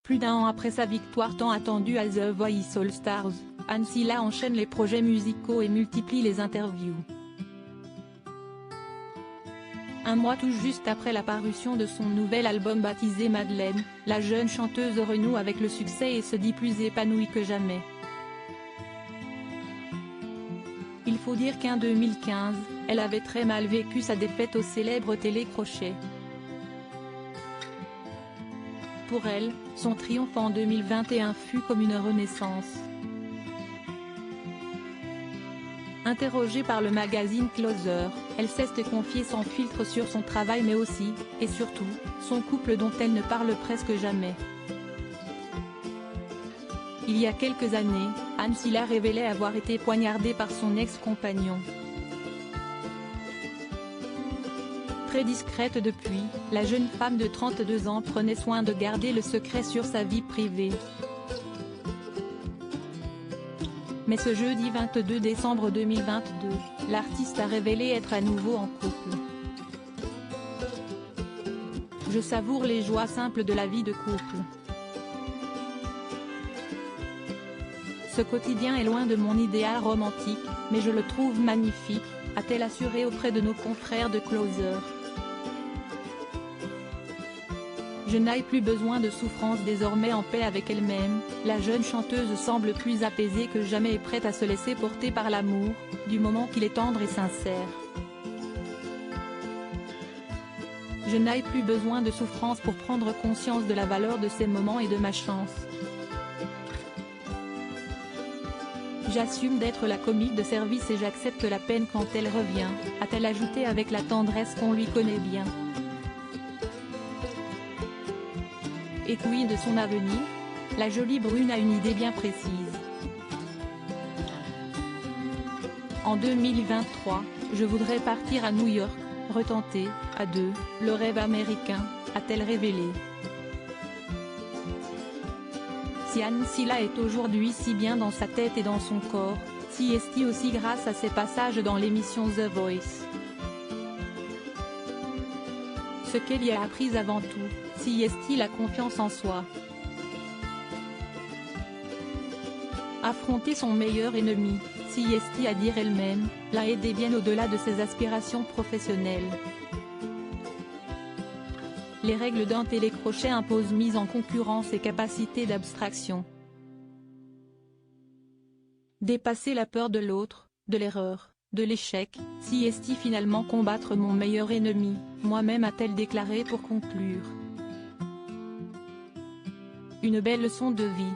Plus d'un an après sa victoire tant attendue à The Voice All Stars, Anne Silla enchaîne les projets musicaux et multiplie les interviews. Un mois tout juste après la parution de son nouvel album baptisé Madeleine, la jeune chanteuse renoue avec le succès et se dit plus épanouie que jamais. Il faut dire qu'en 2015, elle avait très mal vécu sa défaite au célèbre télécrochet. Pour elle, son triomphe en 2021 fut comme une renaissance. Interrogée par le magazine Closer, elle cesse de confier sans filtre sur son travail mais aussi, et surtout, son couple dont elle ne parle presque jamais. Il y a quelques années, Anne Silla révélait avoir été poignardée par son ex-compagnon. Très discrète depuis, la jeune femme de 32 ans prenait soin de garder le secret sur sa vie privée. Mais ce jeudi 22 décembre 2022, l'artiste a révélé être à nouveau en couple. Je savoure les joies simples de la vie de couple. Ce quotidien est loin de mon idéal romantique, mais je le trouve magnifique, a-t-elle assuré auprès de nos confrères de Closer. Je n'ai plus besoin de souffrance, désormais en paix avec elle-même, la jeune chanteuse semble plus apaisée que jamais et prête à se laisser porter par l'amour, du moment qu'il est tendre et sincère. Je n'ai plus besoin de souffrance pour prendre conscience de la valeur de ces moments et de ma chance. J'assume d'être la comique de service et j'accepte la peine quand elle revient, a-t-elle ajouté avec la tendresse qu'on lui connaît bien. Et quid de son avenir? La jolie brune a une idée bien précise. En 2023, je voudrais partir à New York, retenter, à deux, le rêve américain, a-t-elle révélé. Si Anne Silla est aujourd'hui si bien dans sa tête et dans son corps, si est-il aussi grâce à ses passages dans l'émission The Voice. Ce qu'elle y a appris avant tout, si est-il la confiance en soi. Affronter son meilleur ennemi, si est-il à dire elle-même, l'a aidé bien au-delà de ses aspirations professionnelles. Les règles d'un télécrochet imposent mise en concurrence et capacité d'abstraction. Dépasser la peur de l'autre, de l'erreur, de l'échec, si est-il finalement combattre mon meilleur ennemi, moi-même, a-t-elle déclaré pour conclure. Une belle leçon de vie.